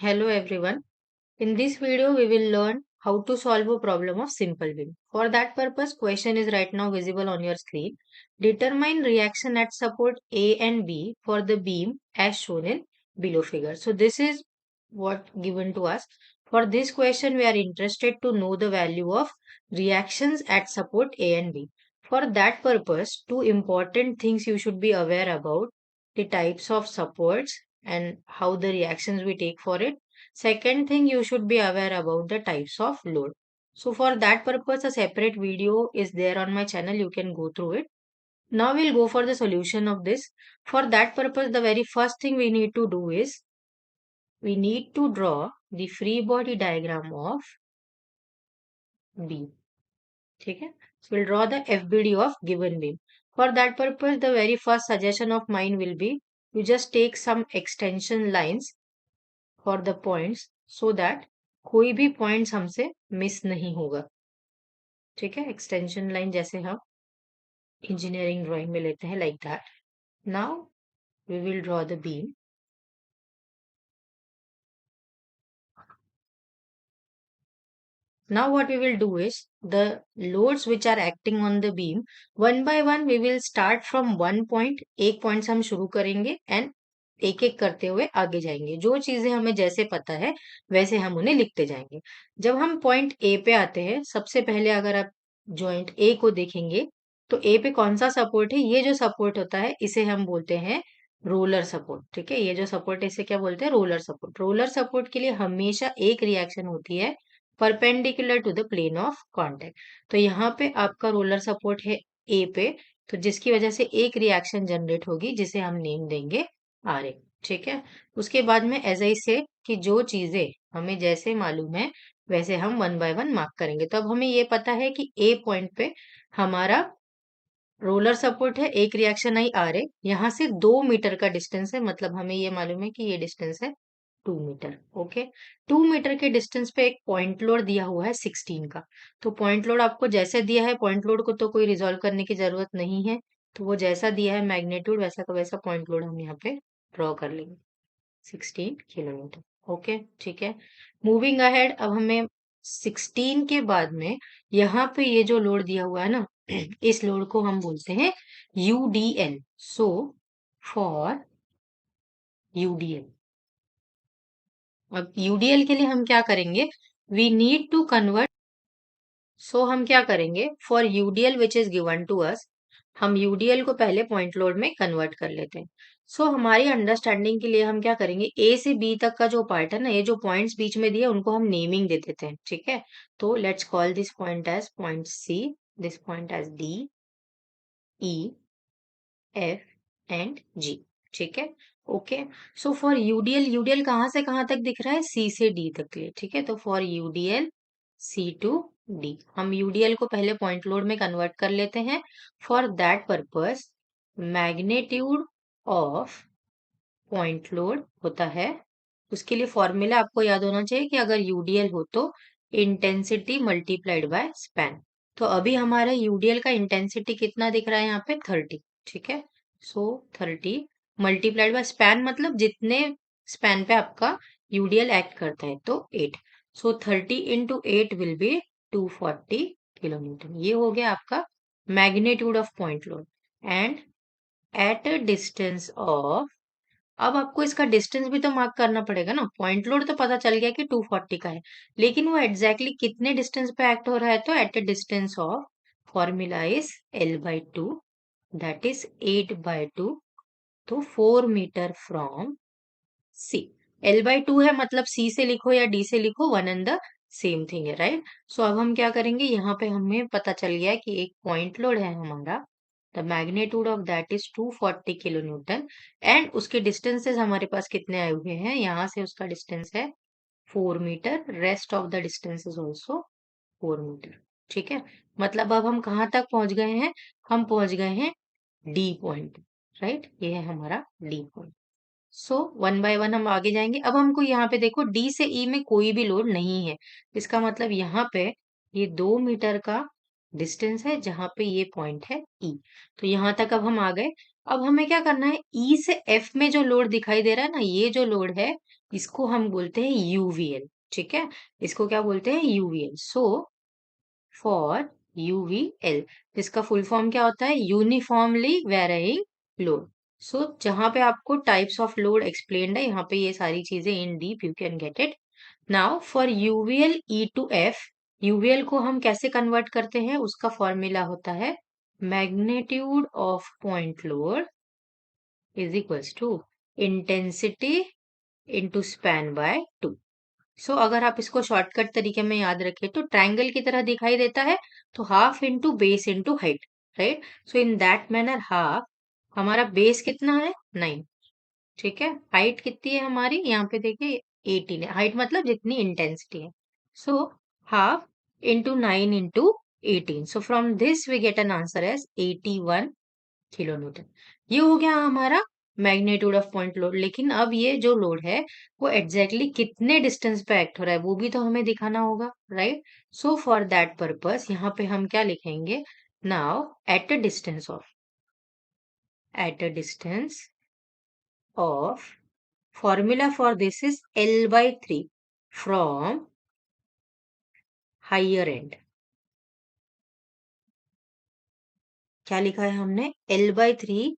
Hello everyone. In this video, we will learn how to solve a problem of simple beam. For that purpose, question is right now visible on your screen. Determine reaction at support A and B for the beam as shown in below figure. So this is what given to us. For this question, we are interested to know the value of reactions at support A and B. For that purpose, two important things you should be aware about: the types of supports and how the reactions we take for it. Second thing, you should be aware about the types of load. So for that purpose, a separate video is there on my channel. You can go through it. Now we'll go for the solution of this. For that purpose, the very first thing we need to do is we need to draw the free body diagram of beam. Okay? So we'll draw the FBD of given beam. For that purpose, the very first suggestion of mine will be you just take some extension lines for the points so that कोई भी points हमसे miss नहीं होगा. ठीक है, extension line जैसे हम engineering drawing में लेते हैं, like that. Now we will draw the beam. Now what we will do is the loads which are acting on the beam, one by one we will start from one point. एक point से हम शुरू करेंगे and एक एक करते हुए आगे जाएंगे. जो चीजें हमें जैसे पता है वैसे हम उन्हें लिखते जाएंगे. जब हम पॉइंट ए पे आते हैं, सबसे पहले अगर आप जॉइंट ए को देखेंगे तो ए पे कौन सा सपोर्ट है? ये जो सपोर्ट होता है इसे हम बोलते हैं रोलर सपोर्ट. ठीक है, ये जो सपोर्ट है इसे क्या बोलते हैं? Roller support. रोलर सपोर्ट के लिए हमेशा एक रिएक्शन होती है perpendicular to the plane of contact. तो यहाँ पे आपका रोलर सपोर्ट है ए पे, तो जिसकी वजह से एक रिएक्शन जनरेट होगी जिसे हम नेम देंगे आर ए. ठीक है, उसके बाद में एज आई से कि जो चीजें हमें जैसे मालूम है वैसे हम वन बाय वन मार्क करेंगे. तो अब हमें ये पता है कि ए पॉइंट पे हमारा रोलर सपोर्ट है, एक रिएक्शन आई आर ए, यहाँ से 2 मीटर का डिस्टेंस है, मतलब हमें ये मालूम है कि ये डिस्टेंस है 2 मीटर. ओके, 2 मीटर के डिस्टेंस पे एक पॉइंट लोड दिया हुआ है 16 का. तो पॉइंट लोड आपको जैसे दिया है, पॉइंट लोड को तो कोई रिजॉल्व करने की जरूरत नहीं है. तो वो जैसा दिया है मैग्नीट्यूड, वैसा का वैसा पॉइंट लोड हम यहाँ पे ड्रॉ कर लेंगे, 16 किलोमीटर. ओके, ठीक है. मूविंग अहेड, अब हमें 16 के बाद में यहाँ पे ये जो लोड दिया हुआ है ना, इस लोड को हम बोलते हैं यूडीएल. सो फॉर यूडीएल, अब यूडीएल के लिए हम क्या करेंगे? We need to convert. So हम क्या करेंगे? For UDL which is given to us, हम यूडीएल को पहले पॉइंट लोड में कन्वर्ट कर लेते हैं. सो हमारी अंडरस्टैंडिंग के लिए हम क्या करेंगे? ए से बी तक का जो पार्ट है ना, ये जो पॉइंट्स बीच में दिए उनको हम नेमिंग दे देते हैं. ठीक है, तो let's call this point as point C, this point as D, E, F and G. ठीक है, okay. So for UDL, UDL कहाँ से कहाँ तक दिख रहा है? सी से डी तक के लिए. ठीक है, तो for UDL C to D, हम यूडीएल को पहले पॉइंट लोड में कन्वर्ट कर लेते हैं. For that purpose magnitude of point load होता है, उसके लिए फॉर्मूला आपको याद होना चाहिए कि अगर यूडीएल हो तो इंटेंसिटी मल्टीप्लाइड बाय स्पैन. तो अभी हमारा यूडीएल का इंटेंसिटी कितना दिख रहा है यहाँ पे? 30. ठीक है, सो 30 मल्टीप्लाइड बाय स्पैन, मतलब जितने स्पैन पे आपका यूडीएल एक्ट करता है, तो 8. सो 30 इंटू 8 विल बी 240 किलोमीटर. ये हो गया आपका magnitude of point load. And eight a distance of, अब आपको इसका डिस्टेंस भी तो मार्क करना पड़ेगा ना. पॉइंट लोड तो पता चल गया कि 240 का है, लेकिन वो एग्जैक्टली कितने डिस्टेंस पे एक्ट हो रहा है? तो eight a distance of, formula is L/2, that is 8/2, तो 4 मीटर फ्रॉम सी. L/2 है, मतलब सी से लिखो या डी से लिखो, one and the same thing है, राइट. सो अब हम क्या करेंगे? यहाँ पे हमें पता चल गया कि एक पॉइंट लोड है हमारा, the magnitude of that is 240 kilo newton. And उसके डिस्टेंसेस हमारे पास कितने आए हुए हैं? यहाँ से उसका डिस्टेंस है 4 metre, rest of the distance is also 4 metre. ठीक है, मतलब अब हम कहाँ तक पहुंच गए हैं? हम पहुंच गए हैं डी पॉइंट, राइट. ये है हमारा D point. So one by one हम आगे जाएंगे. अब हमको यहाँ पे देखो, डी से ई में कोई भी लोड नहीं है, इसका मतलब यहाँ पे ये 2 मीटर का डिस्टेंस है जहां पे ये पॉइंट है ई. तो यहाँ तक अब हम आ गए. अब हमें क्या करना है? ई से एफ में जो लोड दिखाई दे रहा है ना, ये जो लोड है इसको हम बोलते हैं यूवीएल। ठीक है, इसको क्या बोलते हैं? यूवीएल। सो फॉर यूवीएल, इसका फुल फॉर्म क्या होता है? Uniformly varying load. सो जहां पे आपको टाइप्स ऑफ लोड एक्सप्लेन्ड है, यहाँ पे ये सारी चीजें in deep you can get it. Now for UVL E to F, UVL को हम कैसे कन्वर्ट करते हैं? उसका फॉर्मूला होता है magnitude of point load is equals to intensity into span by 2। So अगर आप इसको शॉर्टकट तरीके में याद रखें तो ट्रायंगल की तरह दिखाई देता है, तो half into base into height, right? So in that manner half, हमारा बेस कितना है? 9। ठीक है, हाइट कितनी है हमारी? यहाँ पे देखिए 18 है, हाइट मतलब जितनी इंटेंसिटी है। So half into 9 into 18, so from this we get an answer as 81 kilo newton. ये हो गया हमारा मैग्नीट्यूड ऑफ पॉइंट लोड। लेकिन अब ये जो लोड है वो एग्जैक्टली exactly कितने डिस्टेंस पे एक्ट हो रहा है वो भी तो हमें दिखाना होगा, right? So for that purpose यहाँ पे हम क्या लिखेंगे? Now at a distance of, at a distance of, formula for this is L/3 from higher end. क्या लिखा है हमने? L/3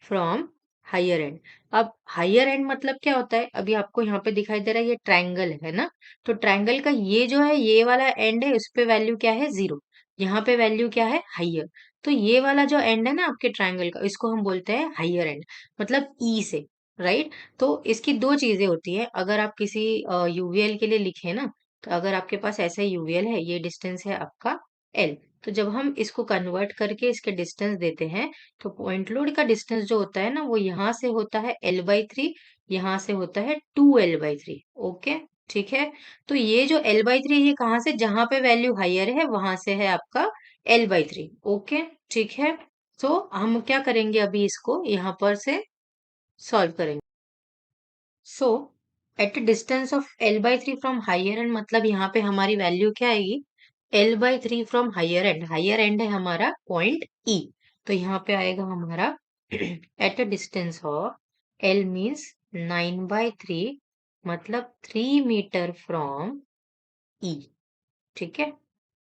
from higher end. अब हायर एंड मतलब क्या होता है? अभी आपको यहाँ पे दिखाई दे रहा है ये ट्रायंगल है ना, तो ट्रायंगल का ये जो है ये वाला एंड है, उस पे वैल्यू क्या है? 0। यहाँ पे वैल्यू क्या है? हायर। तो ये वाला जो एंड है ना आपके ट्रायंगल का, इसको हम बोलते हैं हायर एंड, मतलब ई से, राइट? तो इसकी दो चीजें होती है। अगर आप किसी यूवीएल के लिए लिखे ना, तो अगर आपके पास ऐसा यूवीएल है, ये डिस्टेंस है आपका एल, तो जब हम इसको कन्वर्ट करके इसके डिस्टेंस देते हैं, तो पॉइंट लोड का डिस्टेंस जो होता है ना वो यहाँ से होता है L/3, यहाँ से होता है 2L/3। ओके, ठीक है। तो ये जो L/3 ये कहाँ से? जहां पे वैल्यू हायर है वहां से है आपका L/3। ओके, ठीक है। तो हम क्या करेंगे? अभी इसको यहाँ पर से सॉल्व करेंगे। So at distance of L/3 from higher end, मतलब यहाँ पे हमारी वैल्यू क्या आएगी? L/3 from higher end, higher end है हमारा पॉइंट ई, तो यहाँ पे आएगा हमारा at a distance of L means 9/3, मतलब 3 मीटर फ्रॉम ई। ठीक है,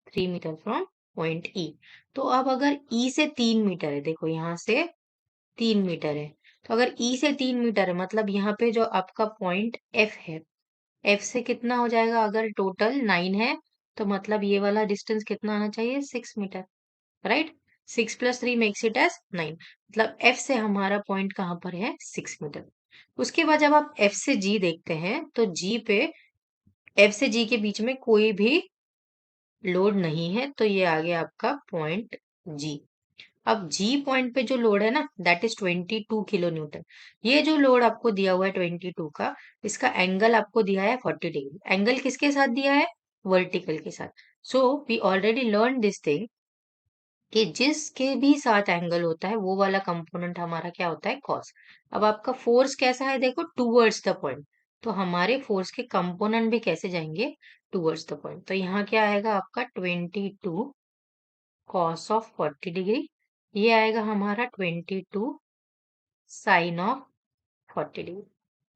3 मीटर फ्रॉम पॉइंट ई। तो अब अगर ई से 3 मीटर है, देखो यहाँ से 3 मीटर है, तो अगर ई से 3 मीटर है मतलब यहाँ पे जो आपका पॉइंट एफ है, एफ से कितना हो जाएगा? अगर टोटल 9 है तो मतलब ये वाला डिस्टेंस कितना आना चाहिए? 6 metre, right? 6 + 3 makes it as 9, मतलब एफ से हमारा पॉइंट कहाँ पर है? 6 मीटर। उसके बाद जब आप एफ से जी देखते हैं तो जी पे, एफ से जी के बीच में कोई भी लोड नहीं है, तो ये आ गया आपका पॉइंट जी। अब जी पॉइंट पे जो लोड है ना, दैट इज 22 किलो न्यूटन। ये जो लोड आपको दिया हुआ है 22 का, इसका एंगल आपको दिया है 40 डिग्री। एंगल किसके साथ दिया है? वर्टिकल के साथ। So we already learn this thing कि जिसके भी साथ एंगल होता है वो वाला कंपोनेंट हमारा क्या होता है? कॉस। अब आपका फोर्स कैसा है? देखो, टूवर्ड्स द पॉइंट, तो हमारे फोर्स के कंपोनेंट भी कैसे जाएंगे? Towards the point. तो यहाँ क्या आएगा आपका? 22 कॉस ऑफ 40 डिग्री, ये आएगा हमारा 22 साइन ऑफ 40 डिग्री।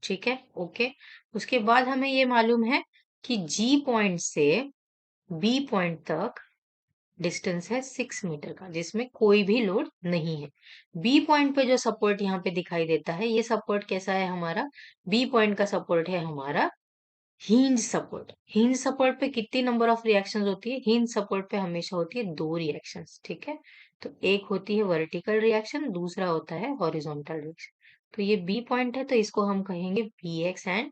ठीक है, ओके। उसके बाद हमें ये मालूम है कि जी पॉइंट से बी पॉइंट तक डिस्टेंस है 6 मीटर का, जिसमें कोई भी लोड नहीं है। बी पॉइंट पे जो सपोर्ट यहाँ पे दिखाई देता है, ये सपोर्ट कैसा है हमारा? बी पॉइंट का सपोर्ट है हमारा हिंज सपोर्ट। हिंज सपोर्ट पे कितनी नंबर ऑफ रिएक्शंस होती है? हिंज सपोर्ट पे हमेशा होती है 2 रिएक्शंस। ठीक है, तो एक होती है वर्टिकल रिएक्शन, दूसरा होता है हॉरिजॉन्टल रिएक्शन। तो ये बी पॉइंट है, तो इसको हम कहेंगे B X and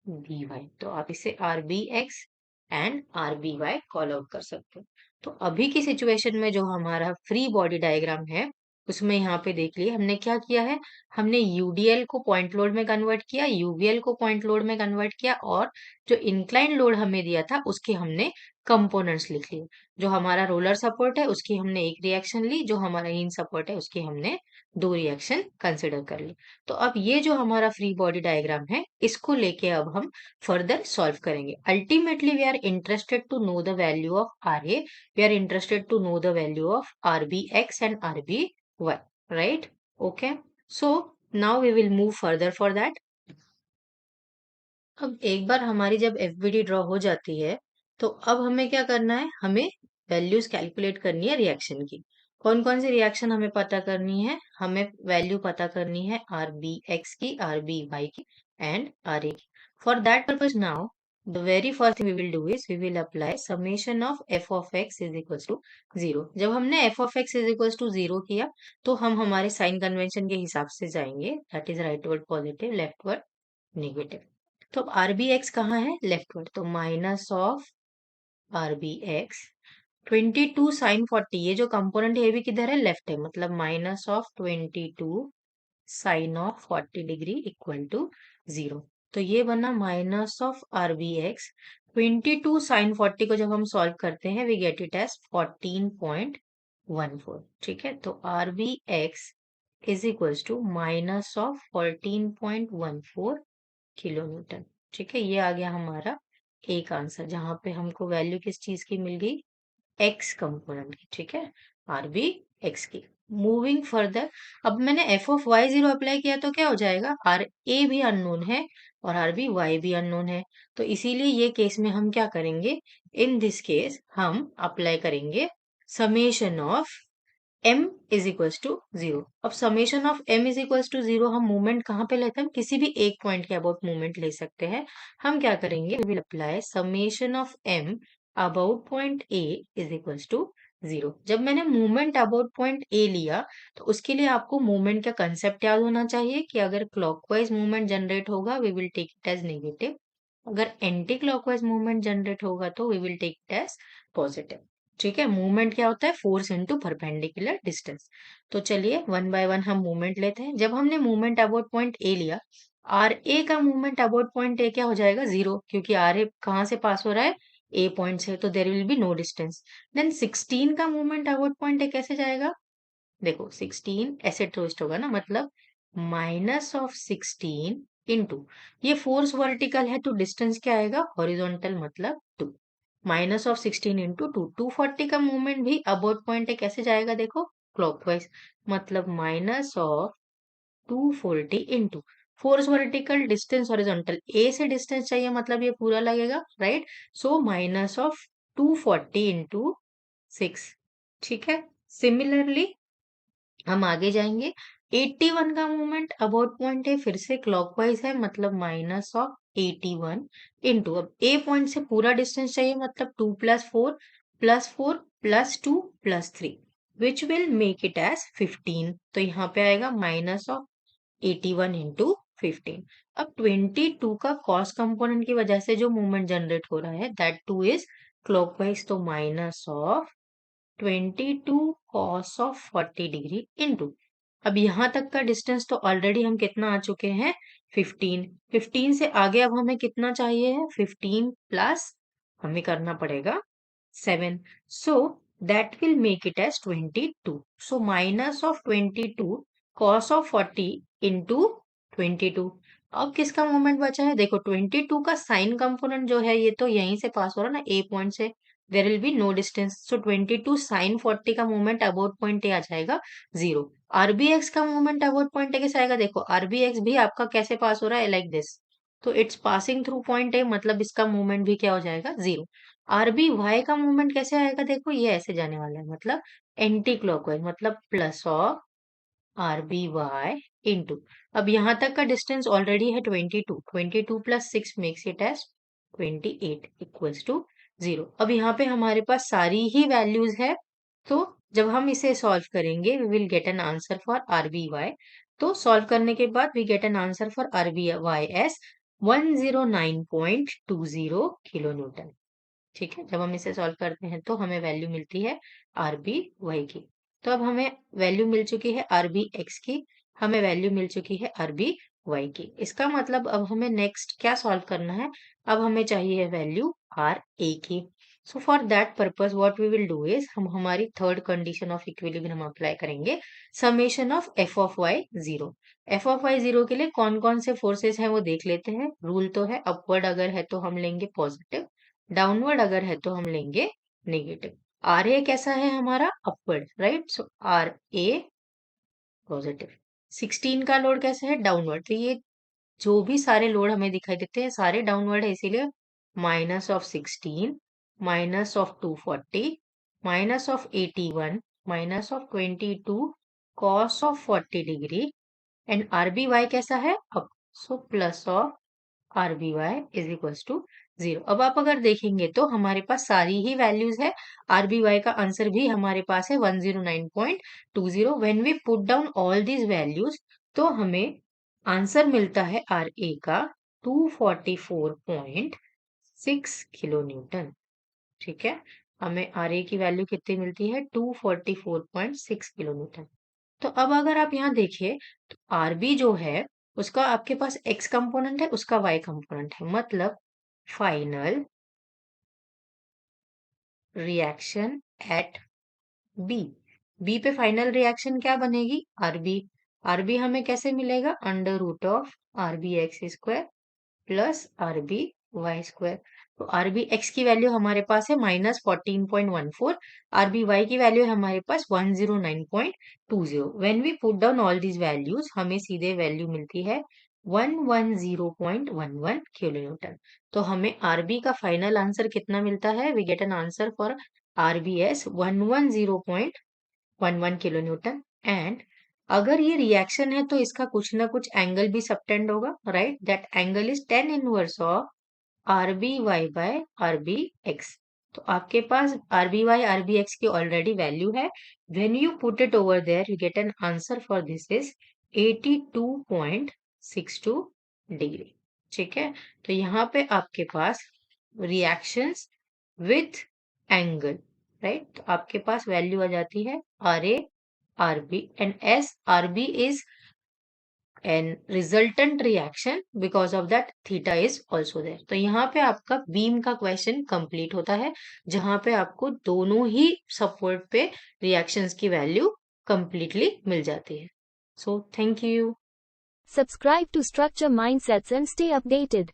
B Y. तो आप इसे R B X and R B Y call out कर सकते हो। तो अभी की सिचुएशन में जो हमारा फ्री बॉडी डायग्राम है, उसमें यहाँ पे देख लिए हमने क्या किया है? हमने यूडीएल को पॉइंट लोड में कन्वर्ट किया, यूवीएल को पॉइंट लोड में कन्वर्ट किया, और जो इंक्लाइन लोड हमें दिया था उसके हमने कंपोनेंट्स लिख लिए। जो हमारा रोलर सपोर्ट है उसकी हमने एक रिएक्शन ली, जो हमारा इन सपोर्ट है उसकी हमने 2 रिएक्शन कंसिडर कर ली। तो अब ये जो हमारा फ्री बॉडी डायग्राम है, इसको लेके अब हम फर्दर सॉल्व करेंगे। Ultimately we are interested to know the value of R A, we are interested to know the value of R B X and R B Y, right? Okay, so now we will move further for that. अब एक बार हमारी जब FBD draw हो जाती है, तो अब हमें क्या करना है? हमें वैल्यूज कैलकुलेट करनी है रिएक्शन की। कौन कौन सी रिएक्शन हमें पता करनी है? हमें वैल्यू पता करनी है आर बी एक्स की, आर बी वाई की एंड आर ए की। For that purpose now the very first we will do is we will apply summation of F of X is equal to zero. जब हमने F of X is equal to zero किया, तो हम हमारे sign convention के हिसाब से जाएंगे, that is rightward positive, leftward negative. तो अब आर बी एक्स कहाँ है? लेफ्ट वर्ड, तो minus of R B X 22 sin 40, ये जो कंपोनेंट है ये भी किधर है? लेफ्ट है, मतलब minus of 22 sin of 40 degree equal to zero. तो ये बना minus of R B X 22 sin 40 को जब हम सॉल्व करते हैं वी गेट इट एज 14.14। ठीक है, तो R B X is equal to minus of 14.14 kilo newton. ठीक है, ये आ गया हमारा एक आंसर, जहां पे हमको वैल्यू किस चीज की मिल गई? एक्स कंपोनेंट की। ठीक है, आर बी एक्स की। मूविंग फर्दर, अब मैंने F of Y zero apply किया तो क्या हो जाएगा? आर ए भी अननोन है और आर बी वाई भी अननोन है, तो इसीलिए ये केस में हम क्या करेंगे? इन दिस केस हम अप्लाई करेंगे summation of m is equals to zero. अब summation of m is equals to zero हम मूवमेंट कहाँ पे लेते हैं? हम किसी भी एक पॉइंट के अबाउट मूवमेंट ले सकते हैं। हम क्या करेंगे? We will apply summation of m about point a is equals to zero. जब मैंने मूवमेंट अबाउट पॉइंट a लिया, तो उसके लिए आपको मूवमेंट का कंसेप्ट याद होना चाहिए कि अगर क्लॉकवाइज मूवमेंट जनरेट होगा we will take it as negative, अगर एंटी क्लॉकवाइज मूवमेंट जनरेट होगा तो we will take it as positive. ठीक है, मूवमेंट क्या होता है? Force into perpendicular distance. तो चलिए वन बाय वन हम मूवमेंट लेते हैं। जब हमने मूवमेंट अबाउट पॉइंट ए लिया, आर ए का मूवमेंट अबाउट पॉइंट ए क्या हो जाएगा? जीरो, क्योंकि आर ए कहाँ से पास हो रहा है? ए पॉइंट से, तो there will be no distance. Then 16 का मूवमेंट अबाउट पॉइंट ए कैसे जाएगा? देखो 16 ऐसे ट्विस्ट होगा ना, मतलब माइनस ऑफ 16 इंटू, ये फोर्स वर्टिकल है तो डिस्टेंस क्या आएगा? हॉरिजॉन्टल, मतलब 2। माइनस ऑफ 16 इंटू 240 का मूवमेंट भी अबाउट पॉइंट है, कैसे जाएगा? देखो क्लॉकवाइज, मतलब minus of 240 into force vertical, distance horizontal, A से डिस्टेंस चाहिए, मतलब ये पूरा लगेगा, right? So minus of 240 into 6। ठीक है, सिमिलरली हम आगे जाएंगे। 81 का मूवमेंट अबाउट पॉइंट है, फिर से क्लॉकवाइज है, मतलब माइनस ऑफ 81 इंटू, अब ए पॉइंट से पूरा डिस्टेंस चाहिए, मतलब 2 plus 4 plus 4 plus 2 plus 3 which will make it as 15। तो यहाँ पे आएगा माइनस ऑफ 81 इंटू 15। अब 22 का कॉस कंपोनेंट की वजह से जो मूवमेंट जनरेट हो रहा है दैट टू इज क्लॉकवाइज, तो minus of 22 cos of 40 degree into, अब यहां तक का डिस्टेंस तो ऑलरेडी हम कितना आ चुके हैं? 15। 15 से आगे अब हमें कितना चाहिए है? 15 प्लस हमें करना पड़ेगा 7, so that will make it as 22। So minus of 22 cos of 40 into 22। अब किसका मोमेंट बचा है? देखो 22 का साइन कंपोनेंट जो है ये तो यहीं से पास हो रहा है ना, ए पॉइंट से, there will be no distance, so 22 sine 40 का मूवमेंट अबाउट पॉइंट ए आ जाएगा जीरो। आरबीएक्स का मूवमेंट अबाउट पॉइंट ए कैसे आएगा? देखो आरबीएक्स भी आपका कैसे पास हो रहा है? लाइक दिस, तो it's passing through point A, मतलब इसका मूवमेंट भी क्या हो जाएगा? जीरो। आरबी वाई का मूवमेंट कैसे आएगा? देखो ये ऐसे जाने वाला है, मतलब एंटी क्लॉकवाइज, मतलब plus of R B Y into, अब यहां तक का डिस्टेंस ऑलरेडी है 22, 22 plus 6 makes it as 28 equals to zero. अब यहाँ पे हमारे पास सारी ही वैल्यूज है, तो जब हम इसे सॉल्व करेंगे we will get an answer for R B Y. तो सॉल्व करने के बाद we get an answer for R B Y as 109.20 kilo newton. ठीक है, जब हम इसे सॉल्व करते हैं तो हमें वैल्यू मिलती है आर बी वाई की। तो अब हमें वैल्यू मिल चुकी है आर बी एक्स की, हमें वैल्यू मिल चुकी है आर बी वाई की। इसका मतलब अब हमें नेक्स्ट क्या सॉल्व करना है? अब हमें चाहिए वैल्यू आर ए की। So for that purpose what we will do is हम हमारी third condition of equilibrium apply करेंगे, summation of F of Y zero. F of Y zero के लिए कौन कौन से फोर्सेस हैं वो देख लेते हैं। रूल तो है अपवर्ड अगर है तो हम लेंगे पॉजिटिव, डाउनवर्ड अगर है तो हम लेंगे नेगेटिव। आर ए कैसा है हमारा? Upward, right? So R A positive. 16 का लोड कैसा है? डाउनवर्ड, तो ये जो भी सारे लोड हमें दिखाई देते हैं सारे डाउनवर्ड है, इसीलिए -16, -240, -81, -22 cos of 40 degree and RBY कैसा है up, so plus of RBY is equals to 0। अब आप अगर देखेंगे तो हमारे पास सारी ही वैल्यूज है। RBY का आंसर भी हमारे पास है 109.20। When we put down all these values तो हमें आंसर मिलता है RA का 244.6 किलो न्यूटन। ठीक है, हमें RA की वैल्यू कितनी मिलती है 244.6 किलो न्यूटन। तो अब अगर आप यहाँ देखिए तो RB जो है उसका आपके पास X कंपोनेंट है, उसका Y कंपोनेंट है, मतलब फाइनल रिएक्शन एट बी पे फाइनल रिएक्शन क्या बनेगी RB हमें कैसे मिलेगा √ऑफ RBX² प्लस RBY²। तो RBX की वैल्यू हमारे पास है -14.14, RBY की वैल्यू है हमारे पास 109.20। When we put down all these values हमें सीधे वैल्यू मिलती है 110.11 किलो न्यूटन। तो हमें RB का फाइनल आंसर कितना मिलता है, we get an answer for RBS 110.11 kilo newton. And अगर ये रिएक्शन है तो इसका कुछ ना कुछ एंगल भी सबटेंड होगा, right, that angle is tan inverse of RBY by RBX। तो आपके पास RBY RBX की ऑलरेडी वैल्यू है, when you put it over there you get an answer for this is 82.62 degree. ठीक है, तो यहाँ पे आपके पास रिएक्शंस विथ एंगल, राइट, तो आपके पास वैल्यू आ जाती है RA RB and as RB is an resultant reaction because of that theta is also there। तो यहाँ पे आपका बीम का क्वेश्चन कंप्लीट होता है जहां पे आपको दोनों ही सपोर्ट पे रिएक्शंस की वैल्यू कंप्लीटली मिल जाती है। So thank you. Subscribe to Structure Mindsets and stay updated.